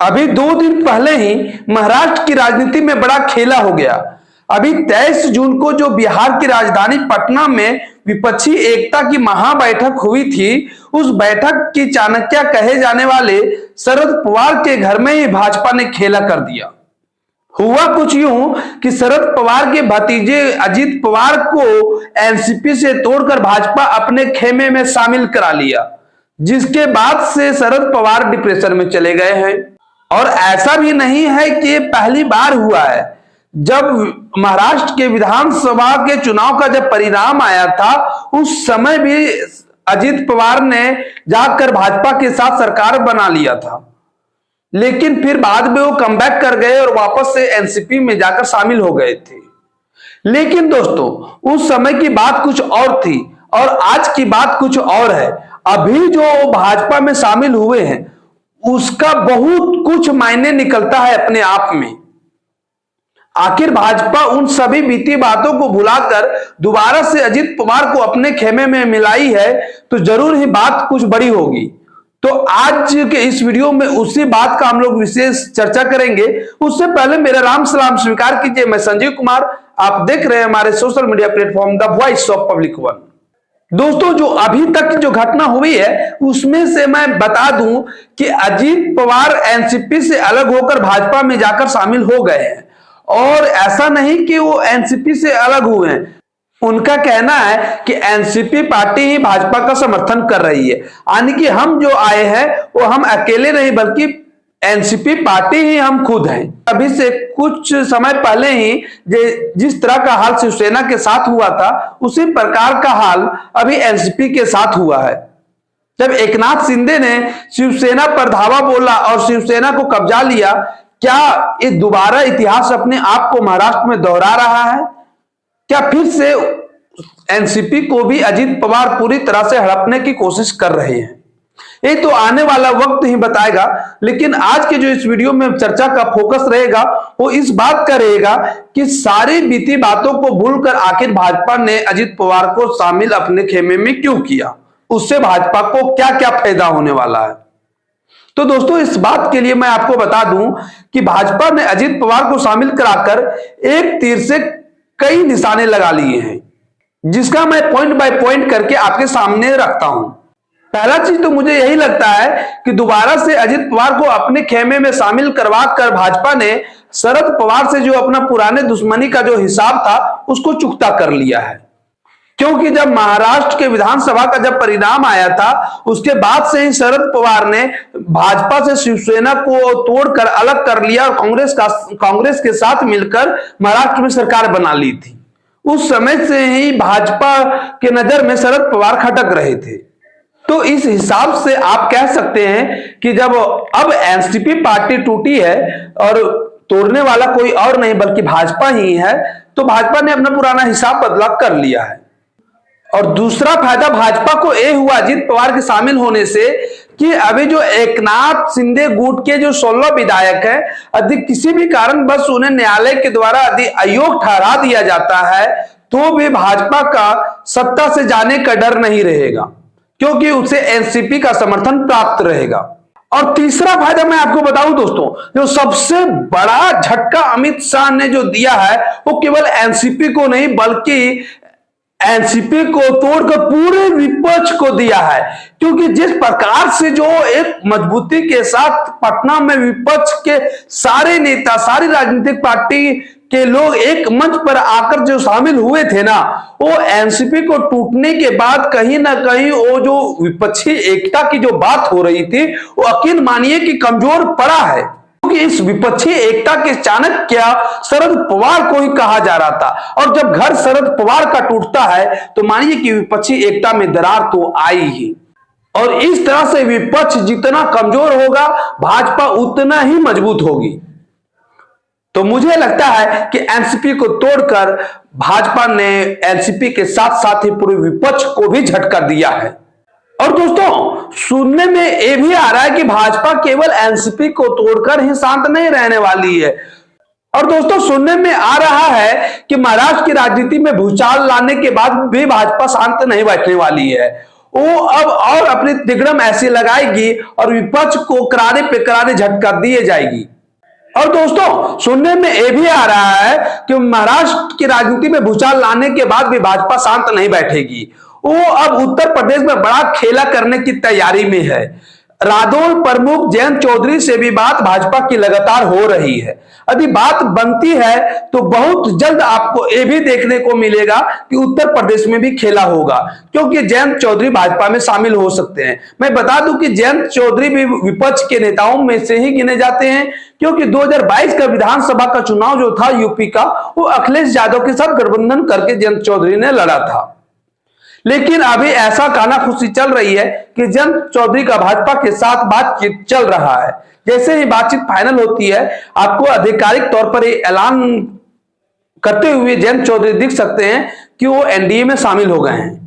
अभी 2 दिन पहले ही महाराष्ट्र की राजनीति में बड़ा खेला हो गया। अभी 23 जून को जो बिहार की राजधानी पटना में विपक्षी एकता की महाबैठक हुई थी, उस बैठक की चाणक्य कहे जाने वाले शरद पवार के घर में ही भाजपा ने खेला कर दिया। हुआ कुछ यूं कि शरद पवार के भतीजे अजित पवार को एनसीपी से तोड़कर भाजपा अपने खेमे में शामिल करा लिया, जिसके बाद से शरद पवार डिप्रेशन में चले गए हैं। और ऐसा भी नहीं है कि ये पहली बार हुआ है। जब महाराष्ट्र के विधानसभा के चुनाव का जब परिणाम आया था, उस समय भी अजित पवार ने जाकर भाजपा के साथ सरकार बना लिया था, लेकिन फिर बाद में वो कमबैक कर गए और वापस से एनसीपी में जाकर शामिल हो गए थे। लेकिन दोस्तों, उस समय की बात कुछ और थी और आज की बात कुछ और है। अभी जो भाजपा में शामिल हुए हैं, उसका बहुत कुछ मायने निकलता है अपने आप में। आखिर भाजपा उन सभी बीती बातों को भुलाकर दोबारा से अजित पवार को अपने खेमे में मिलाई है, तो जरूर ही बात कुछ बड़ी होगी। तो आज के इस वीडियो में उसी बात का हम लोग विशेष चर्चा करेंगे। उससे पहले मेरा राम सलाम स्वीकार कीजिए। मैं संजीव कुमार, आप देख रहे हैं हमारे social media platform the voice of public one. दोस्तों, जो अभी तक जो घटना हुई है उसमें से मैं बता दूं कि अजित पवार एनसीपी से अलग होकर भाजपा में जाकर शामिल हो गए हैं। और ऐसा नहीं कि वो एनसीपी से अलग हुए हैं, उनका कहना है कि एनसीपी पार्टी ही भाजपा का समर्थन कर रही है। यानी कि हम जो आए हैं वो हम अकेले नहीं, बल्कि एनसीपी पार्टी ही हम खुद हैं। अभी से कुछ समय पहले ही जिस तरह का हाल शिवसेना के साथ हुआ था, उसी प्रकार का हाल अभी एनसीपी के साथ हुआ है। जब एकनाथ शिंदे ने शिवसेना पर धावा बोला और शिवसेना को कब्जा लिया, क्या ये दोबारा इतिहास अपने आप को महाराष्ट्र में दोहरा रहा है? क्या फिर से एनसीपी को भी अजित पवार पूरी तरह से हड़पने की कोशिश कर रहे हैं? ये तो आने वाला वक्त ही बताएगा। लेकिन आज के जो इस वीडियो में चर्चा का फोकस रहेगा वो इस बात का रहेगा कि सारी बीती बातों को भूलकर आखिर भाजपा ने अजित पवार को शामिल अपने खेमे में क्यों किया, उससे भाजपा को क्या क्या फायदा होने वाला है। तो दोस्तों, इस बात के लिए मैं आपको बता दूं कि भाजपा ने अजित पवार को शामिल कराकर एक तीर से कई निशाने लगा लिए हैं, जिसका मैं पॉइंट बाय पॉइंट करके आपके सामने रखता हूं। पहला चीज तो मुझे यही लगता है कि दोबारा से अजित पवार को अपने खेमे में शामिल करवा कर भाजपा ने शरद पवार से जो अपना पुराने दुश्मनी का जो हिसाब था उसको चुकता कर लिया है। क्योंकि जब महाराष्ट्र के विधानसभा का जब परिणाम आया था, उसके बाद से ही शरद पवार ने भाजपा से शिवसेना को तोड़कर अलग कर लिया और कांग्रेस के साथ मिलकर महाराष्ट्र में सरकार बना ली थी। उस समय से ही भाजपा के नजर में शरद पवार खटक रहे थे। तो इस हिसाब से आप कह सकते हैं कि जब अब एनसीपी पार्टी टूटी है और तोड़ने वाला कोई और नहीं बल्कि भाजपा ही है, तो भाजपा ने अपना पुराना हिसाब बदला कर लिया है। और दूसरा फायदा भाजपा को यह हुआ अजित पवार के शामिल होने से कि अभी जो एकनाथ शिंदे गुट के जो 16 विधायक हैं, यदि किसी भी कारण बस उन्हें न्यायालय के द्वारा यदि अयोग्य ठहरा दिया जाता है, तो भी भाजपा का सत्ता से जाने का डर नहीं रहेगा, क्योंकि उसे एनसीपी का समर्थन प्राप्त रहेगा। और तीसरा फायदा मैं आपको बताऊं दोस्तों, जो सबसे बड़ा झटका अमित शाह ने जो दिया है वो केवल एनसीपी को नहीं बल्कि एनसीपी को तोड़कर पूरे विपक्ष को दिया है। क्योंकि जिस प्रकार से जो एक मजबूती के साथ पटना में विपक्ष के सारे नेता, सारी राजनीतिक पार्टी के लोग एक मंच पर आकर जो शामिल हुए थे ना, वो एनसीपी को टूटने के बाद कहीं ना कहीं वो जो विपक्षी एकता की जो बात हो रही थी वो यकीन मानिए कि कमजोर पड़ा है। क्योंकि इस विपक्षी एकता के चाणक्य शरद पवार को ही कहा जा रहा था, और जब घर शरद पवार का टूटता है तो मानिए कि विपक्षी एकता में दरार तो आई ही। और इस तरह से विपक्ष जितना कमजोर होगा, भाजपा उतना ही मजबूत होगी। तो मुझे लगता है कि एनसीपी को तोड़कर भाजपा ने एनसीपी के साथ साथ ही पूरे विपक्ष को भी झटका दिया है। और दोस्तों, सुनने में यह भी आ रहा है कि भाजपा केवल एनसीपी को तोड़कर ही शांत नहीं रहने वाली है। और दोस्तों, सुनने में आ रहा है कि महाराष्ट्र की राजनीति में भूचाल लाने के बाद भी भाजपा शांत नहीं बैठने वाली है। वो अब और अपनी तिकड़म ऐसी लगाएगी और विपक्ष को करारे पे करारे झटका दिए जाएगी। और दोस्तों, सुनने में यह भी आ रहा है कि महाराष्ट्र की राजनीति में भूचाल लाने के बाद भी भाजपा शांत नहीं बैठेगी। वो अब उत्तर प्रदेश में बड़ा खेला करने की तैयारी में है। रादौल प्रमुख जयंत चौधरी से भी बात भाजपा की लगातार हो रही है। यदि बात बनती है तो बहुत जल्द आपको यह भी देखने को मिलेगा कि उत्तर प्रदेश में भी खेला होगा, क्योंकि जयंत चौधरी भाजपा में शामिल हो सकते हैं। मैं बता दूं कि जयंत चौधरी भी विपक्ष के नेताओं में से ही गिने जाते हैं, क्योंकि 2022 का विधानसभा का चुनाव जो था यूपी का, वो अखिलेश यादव के साथ गठबंधन करके जयंत चौधरी ने लड़ा था। लेकिन अभी ऐसा कानाफूसी चल रही है कि जयंत चौधरी का भाजपा के साथ बातचीत चल रहा है। जैसे ही बातचीत फाइनल होती है, आपको आधिकारिक तौर पर ऐलान करते हुए जयंत चौधरी दिख सकते हैं कि वो एनडीए में शामिल हो गए हैं।